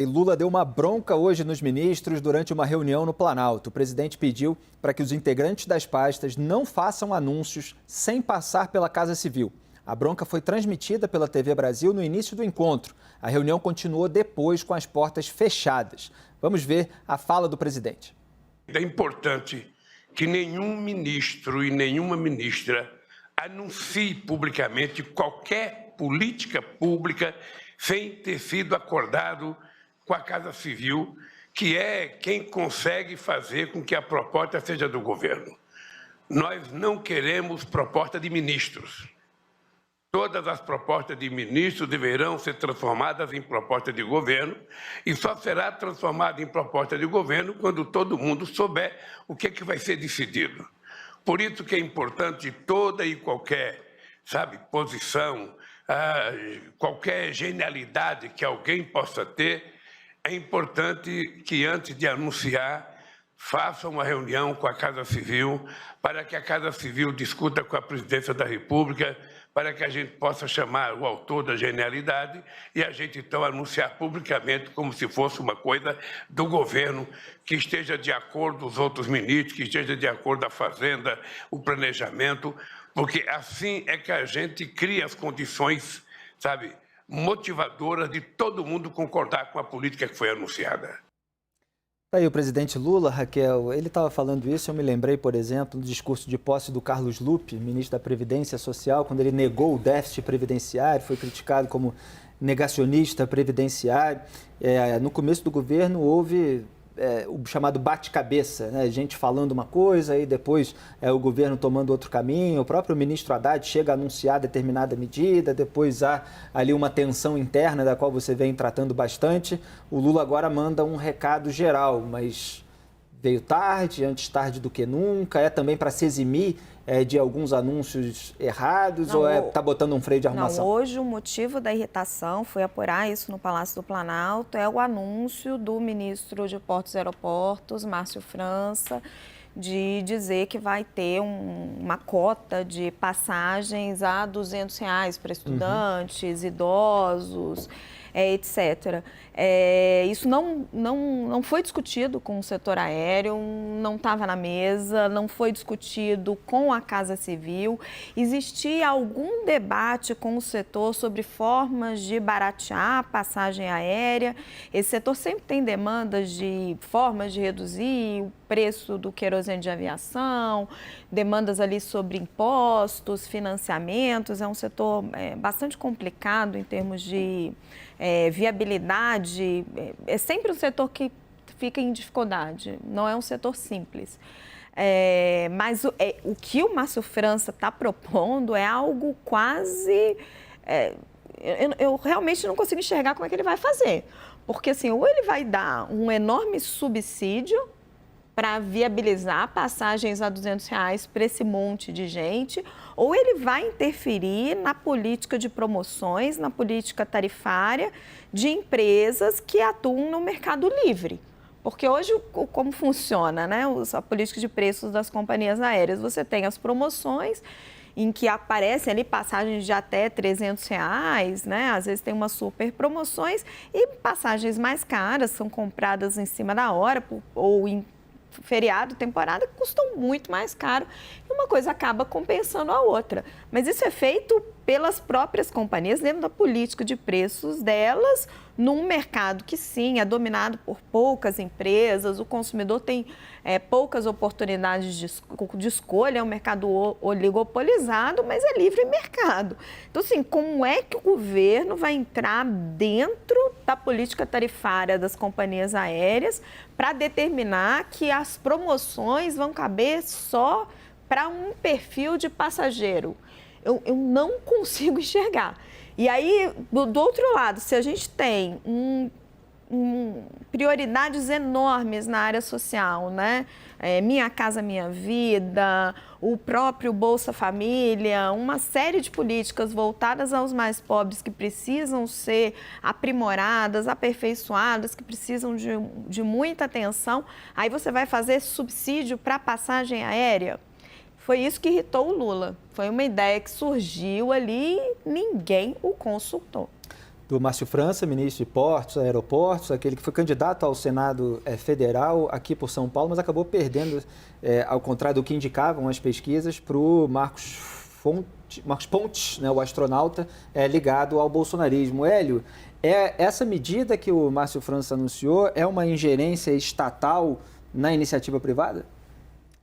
E Lula deu uma bronca hoje nos ministros durante uma reunião no Planalto. O presidente pediu para que os integrantes das pastas não façam anúncios sem passar pela Casa Civil. A bronca foi transmitida pela TV Brasil no início do encontro. A reunião continuou depois com as portas fechadas. Vamos ver a fala do presidente. É importante que nenhum ministro e nenhuma ministra anuncie publicamente qualquer política pública sem ter sido acordado com a Casa Civil, que é quem consegue fazer com que a proposta seja do governo. Nós não queremos proposta de ministros. Todas as propostas de ministros deverão ser transformadas em proposta de governo e só será transformada em proposta de governo quando todo mundo souber o que vai ser decidido. Por isso que é importante toda e qualquer, posição, qualquer genialidade que alguém possa ter, é importante que antes de anunciar, faça uma reunião com a Casa Civil, para que a Casa Civil discuta com a Presidência da República, para que a gente possa chamar o autor da genialidade e a gente, então, anunciar publicamente como se fosse uma coisa do governo, que esteja de acordo os outros ministros, que esteja de acordo a Fazenda, o planejamento, porque assim é que a gente cria as condições, motivadoras de todo mundo concordar com a política que foi anunciada. Aí o presidente Lula, Raquel, ele estava falando isso, eu me lembrei, por exemplo, do discurso de posse do Carlos Lupe, ministro da Previdência Social, quando ele negou o déficit previdenciário, foi criticado como negacionista previdenciário. No começo do governo houve o chamado bate-cabeça, né? Gente falando uma coisa e depois o governo tomando outro caminho. O próprio ministro Haddad chega a anunciar determinada medida, depois há ali uma tensão interna da qual você vem tratando bastante. O Lula agora manda um recado geral, mas veio tarde, antes tarde do que nunca. É também para se eximir de alguns anúncios errados, não, ou está botando um freio de arrumação? Não, hoje o motivo da irritação, foi apurar isso no Palácio do Planalto, é o anúncio do ministro de Portos e Aeroportos, Márcio França, de dizer que vai ter uma cota de passagens a R$200 para estudantes, idosos, etc. Isso não foi discutido com o setor aéreo, não estava na mesa, não foi discutido com a Casa Civil. Existia algum debate com o setor sobre formas de baratear a passagem aérea. Esse setor sempre tem demandas de formas de reduzir o preço do querosene de aviação, demandas ali sobre impostos, financiamentos. É um setor bastante complicado em termos de viabilidade. É sempre um setor que fica em dificuldade, não é um setor simples. Mas o que o Márcio França está propondo é algo quase... eu realmente não consigo enxergar como é que ele vai fazer. Porque, assim, ou ele vai dar um enorme subsídio para viabilizar passagens a R$200 para esse monte de gente, ou ele vai interferir na política de promoções, na política tarifária de empresas que atuam no mercado livre. Porque hoje, como funciona, né, a política de preços das companhias aéreas? Você tem as promoções em que aparecem ali passagens de até R$300, né? Às vezes tem umas super promoções e passagens mais caras são compradas em cima da hora ou em feriado, temporada, que custam muito mais caro e uma coisa acaba compensando a outra. Mas isso é feito pelas próprias companhias dentro da política de preços delas, num mercado que sim, é dominado por poucas empresas, o consumidor tem poucas oportunidades de escolha, é um mercado oligopolizado, mas é livre mercado. Então, assim, como é que o governo vai entrar dentro da política tarifária das companhias aéreas para determinar que as promoções vão caber só para um perfil de passageiro? Eu não consigo enxergar. E aí, do outro lado, se a gente tem prioridades enormes na área social, né? Minha Casa Minha Vida, o próprio Bolsa Família, uma série de políticas voltadas aos mais pobres que precisam ser aprimoradas, aperfeiçoadas, que precisam de muita atenção. Aí você vai fazer subsídio para passagem aérea? Foi isso que irritou o Lula. Foi uma ideia que surgiu ali e ninguém o consultou. do Márcio França, ministro de Portos, Aeroportos, aquele que foi candidato ao Senado Federal aqui por São Paulo, mas acabou perdendo, ao contrário do que indicavam as pesquisas, para o Marcos Pontes, né, o astronauta ligado ao bolsonarismo. Hélio, essa medida que o Márcio França anunciou é uma ingerência estatal na iniciativa privada?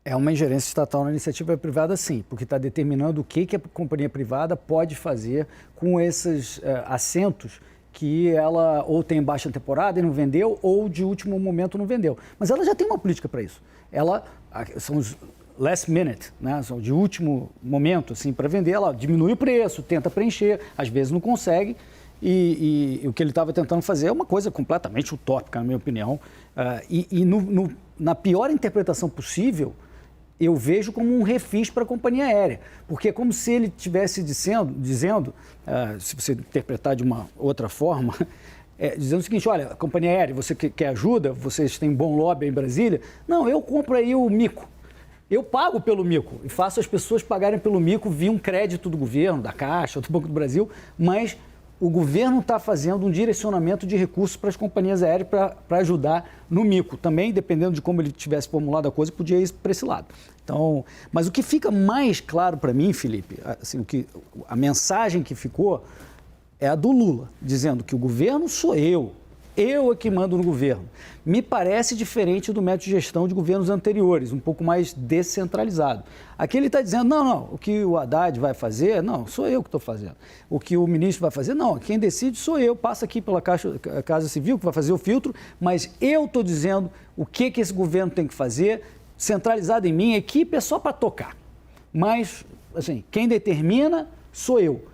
É uma ingerência estatal na iniciativa privada, sim, porque está determinando o que a companhia privada pode fazer com esses assentos que ela ou tem baixa temporada e não vendeu, ou de último momento não vendeu. Mas ela já tem uma política para isso. São os last minute, né? São de último momento, assim, para vender. Ela diminui o preço, tenta preencher, às vezes não consegue. E o que ele estava tentando fazer é uma coisa completamente utópica, na minha opinião. Na pior interpretação possível, eu vejo como um refis para a companhia aérea, porque é como se ele estivesse dizendo, se você interpretar de uma outra forma, dizendo o seguinte: olha, companhia aérea, você quer ajuda, vocês têm bom lobby em Brasília, não, eu compro aí o mico, eu pago pelo mico e faço as pessoas pagarem pelo mico via um crédito do governo, da Caixa, do Banco do Brasil, mas o governo está fazendo um direcionamento de recursos para as companhias aéreas para ajudar no mico. Também, dependendo de como ele tivesse formulado a coisa, podia ir para esse lado. Então, mas o que fica mais claro para mim, Felipe, assim, a mensagem que ficou é a do Lula, dizendo que o governo sou eu é que mando no governo. Me parece diferente do método de gestão de governos anteriores, um pouco mais descentralizado. Aqui ele está dizendo, não, o que o Haddad vai fazer, não, sou eu que estou fazendo. O que o ministro vai fazer, não, quem decide sou eu, passa aqui pela Casa Civil, que vai fazer o filtro, mas eu estou dizendo o que esse governo tem que fazer, centralizado em mim, a equipe é só para tocar. Mas, assim, quem determina sou eu.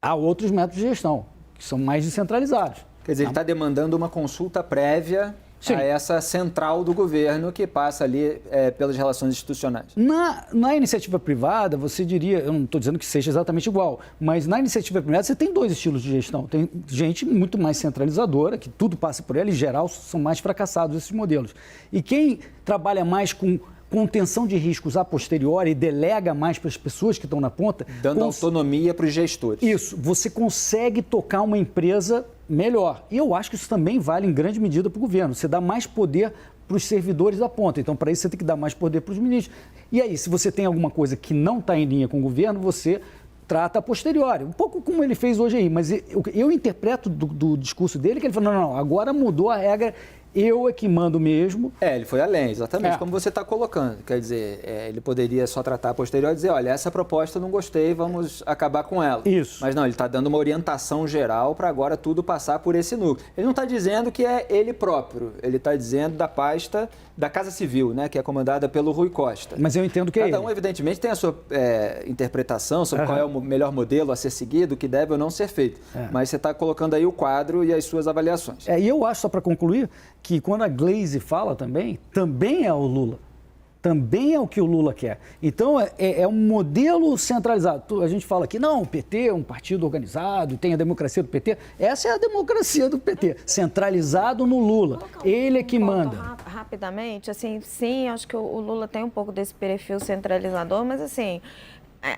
Há outros métodos de gestão, que são mais descentralizados. Quer dizer, ele está demandando uma consulta prévia a essa central do governo que passa ali pelas relações institucionais. Na iniciativa privada, você diria, eu não estou dizendo que seja exatamente igual, mas na iniciativa privada você tem dois estilos de gestão. Tem gente muito mais centralizadora, que tudo passa por ela, e em geral são mais fracassados esses modelos. E quem trabalha mais com contenção de riscos a posteriori e delega mais para as pessoas que estão na ponta. Dando autonomia para os gestores. Isso, você consegue tocar uma empresa melhor. E eu acho que isso também vale em grande medida para o governo. Você dá mais poder para os servidores da ponta. Então, para isso, você tem que dar mais poder para os ministros. E aí, se você tem alguma coisa que não está em linha com o governo, você trata a posteriori. Um pouco como ele fez hoje aí. Mas eu interpreto do discurso dele que ele falou, não, agora mudou a regra, eu é que mando mesmo. Ele foi além, exatamente, como você está colocando. Quer dizer, ele poderia só tratar a posteriori e dizer, olha, essa proposta eu não gostei, vamos acabar com ela. Isso. Mas não, ele está dando uma orientação geral para agora tudo passar por esse núcleo. Ele não está dizendo que é ele próprio, ele está dizendo da pasta da Casa Civil, né, que é comandada pelo Rui Costa. Mas eu entendo que Cada um, evidentemente, tem a sua interpretação sobre qual é o melhor modelo a ser seguido, o que deve ou não ser feito. Mas você está colocando aí o quadro e as suas avaliações. E eu acho, só para concluir, que quando a Glaze fala também é o Lula. Também é o que o Lula quer. Então, é um modelo centralizado. A gente fala que não, o PT é um partido organizado, tem a democracia do PT. Essa é a democracia do PT, centralizado no Lula. Ele é que manda. Rapidamente, assim, sim, acho que o Lula tem um pouco desse perfil centralizador, mas assim,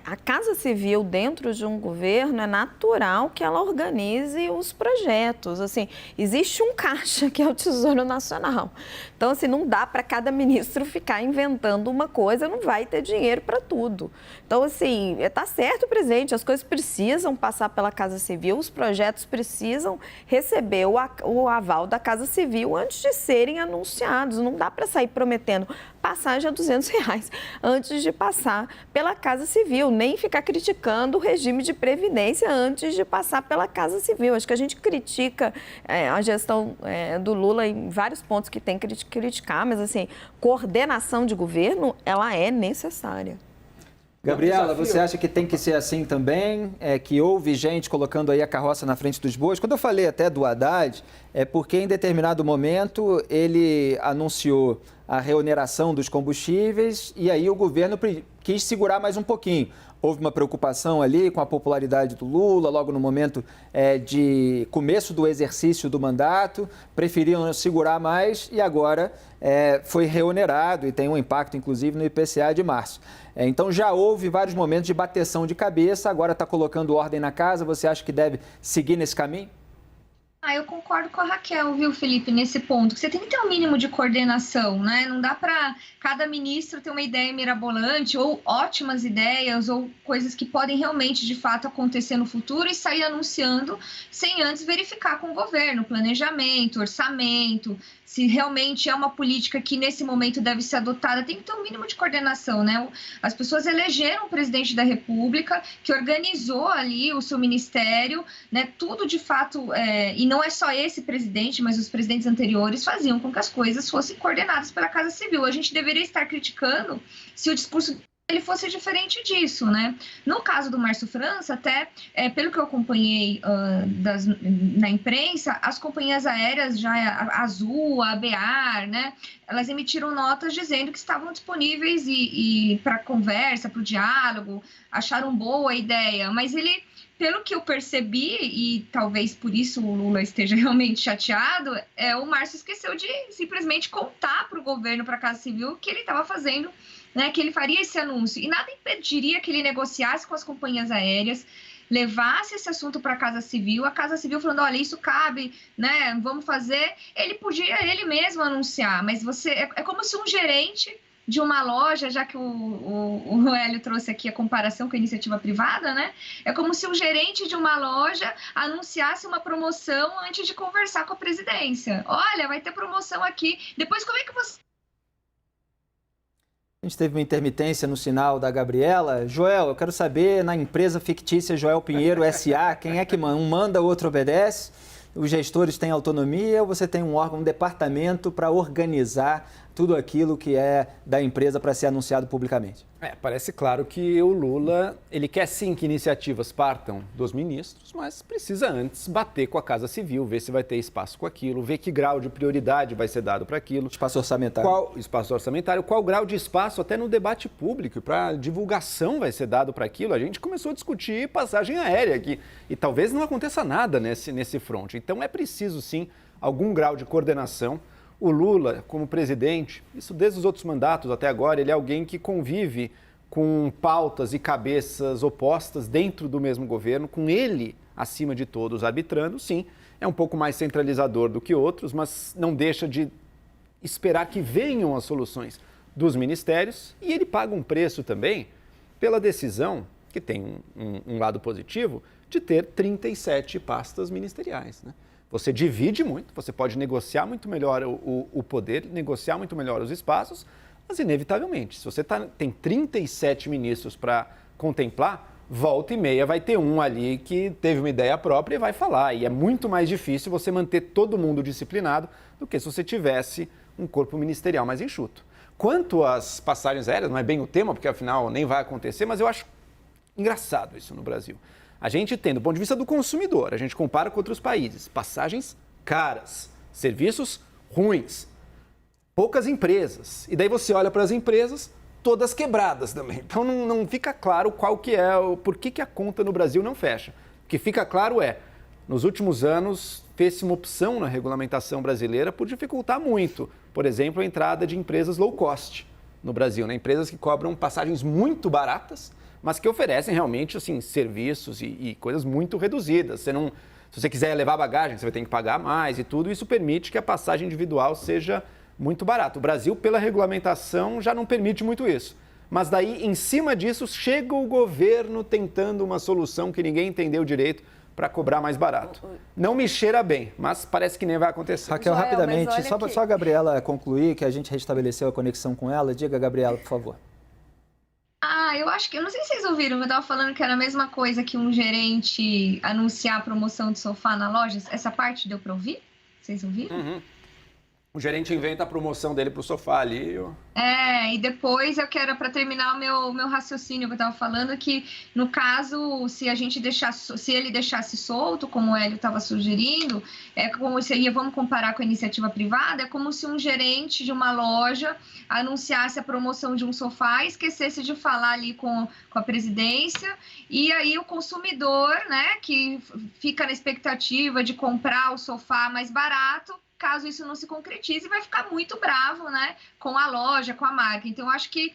a Casa Civil dentro de um governo é natural que ela organize os projetos. Assim, existe um caixa que é o Tesouro Nacional. Então, assim, não dá para cada ministro ficar inventando uma coisa, não vai ter dinheiro para tudo. Então, assim, está certo, presidente, as coisas precisam passar pela Casa Civil, os projetos precisam receber o aval da Casa Civil antes de serem anunciados. Não dá para sair prometendo passagem a R$200 antes de passar pela Casa Civil, nem ficar criticando o regime de previdência antes de passar pela Casa Civil. Acho que a gente critica a gestão do Lula em vários pontos que tem que criticar, mas assim, coordenação de governo, ela é necessária. Gabriela, você acha que tem que ser assim também? Que houve gente colocando aí a carroça na frente dos bois? Quando eu falei até do Haddad, é porque em determinado momento ele anunciou a reoneração dos combustíveis e aí o governo quis segurar mais um pouquinho. Houve uma preocupação ali com a popularidade do Lula, logo no momento de começo do exercício do mandato, preferiram segurar mais e agora foi reonerado e tem um impacto, inclusive, no IPCA de março. Então já houve vários momentos de bateção de cabeça, agora está colocando ordem na casa. Você acha que deve seguir nesse caminho? Eu concordo com a Raquel, viu, Felipe, nesse ponto. Você tem que ter um mínimo de coordenação, né? Não dá para cada ministro ter uma ideia mirabolante ou ótimas ideias ou coisas que podem realmente, de fato, acontecer no futuro e sair anunciando sem antes verificar com o governo, planejamento, orçamento, se realmente é uma política que nesse momento deve ser adotada. Tem que ter um mínimo de coordenação, né? As pessoas elegeram o presidente da República, que organizou ali o seu ministério, né? Tudo de fato, e não é só esse presidente, mas os presidentes anteriores faziam com que as coisas fossem coordenadas pela Casa Civil. A gente deveria estar criticando se o discurso ele fosse diferente disso, né? No caso do Márcio França, até pelo que eu acompanhei na imprensa, as companhias aéreas, já a Azul, a Bear, né? Elas emitiram notas dizendo que estavam disponíveis e para conversa, para o diálogo, acharam boa a ideia, mas ele, pelo que eu percebi, e talvez por isso o Lula esteja realmente chateado, o Márcio esqueceu de simplesmente contar para o governo, para a Casa Civil, que ele estava fazendo, né, que ele faria esse anúncio. E nada impediria que ele negociasse com as companhias aéreas, levasse esse assunto para a Casa Civil, a Casa Civil falando, olha, isso cabe, né, vamos fazer. Ele podia ele mesmo anunciar, mas é como se um gerente de uma loja, já que o Hélio trouxe aqui a comparação com a iniciativa privada, né? É como se um gerente de uma loja anunciasse uma promoção antes de conversar com a presidência. Olha, vai ter promoção aqui. Depois, como é que você... A gente teve uma intermitência no sinal da Gabriela. Joel, eu quero saber, na empresa fictícia Joel Pinheiro S.A., quem é que manda? Um manda, o outro obedece? Os gestores têm autonomia ou você tem um órgão, um departamento para organizar tudo aquilo que é da empresa para ser anunciado publicamente? Parece claro que o Lula, ele quer sim que iniciativas partam dos ministros, mas precisa antes bater com a Casa Civil, ver se vai ter espaço com aquilo, ver que grau de prioridade vai ser dado para aquilo. Espaço orçamentário. Qual grau de espaço até no debate público, para divulgação vai ser dado para aquilo. A gente começou a discutir passagem aérea aqui e talvez não aconteça nada nesse fronte. Então é preciso sim algum grau de coordenação. O Lula, como presidente, isso desde os outros mandatos até agora, ele é alguém que convive com pautas e cabeças opostas dentro do mesmo governo, com ele, acima de todos, arbitrando. Sim, é um pouco mais centralizador do que outros, mas não deixa de esperar que venham as soluções dos ministérios, e ele paga um preço também pela decisão, que tem um lado positivo, de ter 37 pastas ministeriais, né? Você divide muito, você pode negociar muito melhor o poder, negociar muito melhor os espaços, mas inevitavelmente, se você tem 37 ministros para contemplar, volta e meia vai ter um ali que teve uma ideia própria e vai falar. E é muito mais difícil você manter todo mundo disciplinado do que se você tivesse um corpo ministerial mais enxuto. Quanto às passagens aéreas, não é bem o tema, porque afinal nem vai acontecer, mas eu acho engraçado isso no Brasil. A gente tem, do ponto de vista do consumidor, a gente compara com outros países, passagens caras, serviços ruins, poucas empresas. E daí você olha para as empresas, todas quebradas também. Então não fica claro qual que é, por que a conta no Brasil não fecha. O que fica claro nos últimos anos, fez-se uma opção na regulamentação brasileira por dificultar muito, por exemplo, a entrada de empresas low cost no Brasil, né? Empresas que cobram passagens muito baratas, mas que oferecem realmente assim, serviços e coisas muito reduzidas. Se você quiser levar bagagem, você vai ter que pagar mais e tudo. Isso permite que a passagem individual seja muito barata. O Brasil, pela regulamentação, já não permite muito isso. Mas daí, em cima disso, chega o governo tentando uma solução que ninguém entendeu direito para cobrar mais barato. Não me cheira bem, mas parece que nem vai acontecer. Raquel, rapidamente, só a Gabriela concluir, que a gente restabeleceu a conexão com ela. Diga, Gabriela, por favor. Eu acho que, eu não sei se vocês ouviram, eu estava falando que era a mesma coisa que um gerente anunciar a promoção de sofá na loja. Essa parte deu para ouvir? Vocês ouviram? Uhum. O gerente inventa a promoção dele pro sofá ali. E depois eu quero, para terminar o meu raciocínio que eu estava falando, que no caso, se ele deixasse solto, como o Hélio estava sugerindo, vamos comparar com a iniciativa privada, é como se um gerente de uma loja anunciasse a promoção de um sofá e esquecesse de falar ali com a presidência, e aí o consumidor, né, que fica na expectativa de comprar o sofá mais barato, caso isso não se concretize, vai ficar muito bravo, né, com a loja, com a marca. Então, eu acho que,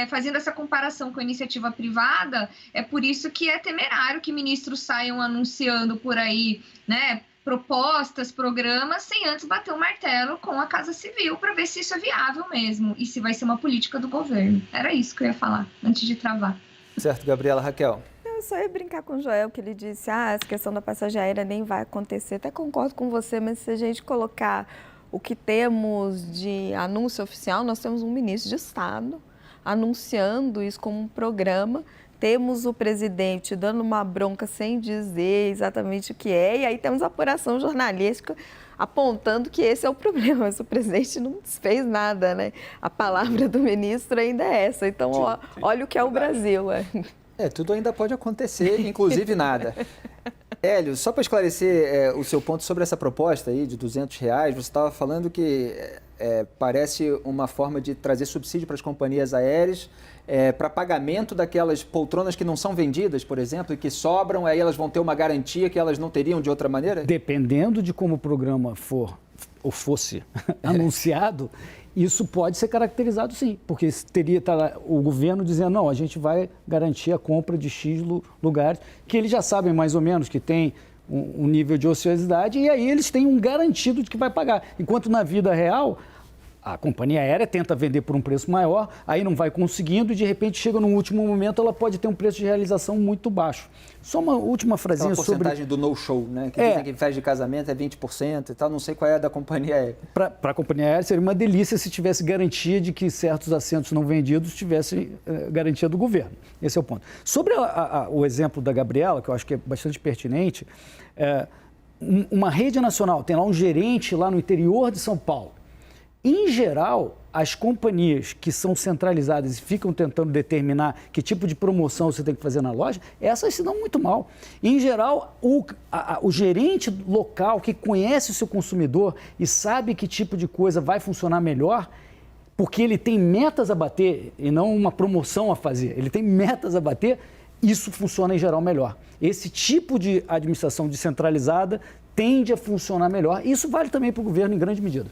fazendo essa comparação com a iniciativa privada, é por isso que é temerário que ministros saiam anunciando por aí, né, propostas, programas, sem antes bater o martelo com a Casa Civil para ver se isso é viável mesmo e se vai ser uma política do governo. Era isso que eu ia falar, antes de travar. Certo, Gabriela. Raquel? Eu só ia brincar com o Joel, que ele disse, essa questão da passagem aérea nem vai acontecer. Até concordo com você, mas se a gente colocar o que temos de anúncio oficial, nós temos um ministro de Estado anunciando isso como um programa, temos o presidente dando uma bronca sem dizer exatamente o que é, e aí temos a apuração jornalística apontando que esse é o problema, mas o presidente não fez nada, né? A palavra do ministro ainda é essa. Então, olha o que é o Brasil. Tudo ainda pode acontecer, inclusive nada. Hélio, só para esclarecer o seu ponto sobre essa proposta aí de R$200, você estava falando que parece uma forma de trazer subsídio para as companhias aéreas, para pagamento daquelas poltronas que não são vendidas, por exemplo, e que sobram, aí elas vão ter uma garantia que elas não teriam de outra maneira? Dependendo de como o programa for ou fosse anunciado, isso pode ser caracterizado sim, porque teria o governo dizendo, não, a gente vai garantir a compra de X lugares, que eles já sabem mais ou menos que tem um nível de ociosidade, e aí eles têm um garantido de que vai pagar. Enquanto na vida real, a companhia aérea tenta vender por um preço maior, aí não vai conseguindo e de repente chega no último momento, ela pode ter um preço de realização muito baixo. Só uma última frasinha sobre... Aquela porcentagem do no-show, né? Que dizem que festa de casamento é 20% e tal, não sei qual é a da companhia aérea. Para a companhia aérea seria uma delícia se tivesse garantia de que certos assentos não vendidos tivessem garantia do governo. Esse é o ponto. Sobre o exemplo da Gabriela, que eu acho que é bastante pertinente, uma rede nacional, tem lá um gerente lá no interior de São Paulo. Em geral, as companhias que são centralizadas e ficam tentando determinar que tipo de promoção você tem que fazer na loja, essas se dão muito mal. Em geral, o gerente local que conhece o seu consumidor e sabe que tipo de coisa vai funcionar melhor, porque ele tem metas a bater e não uma promoção a fazer, ele tem metas a bater, isso funciona em geral melhor. Esse tipo de administração descentralizada tende a funcionar melhor. Isso vale também para o governo em grande medida.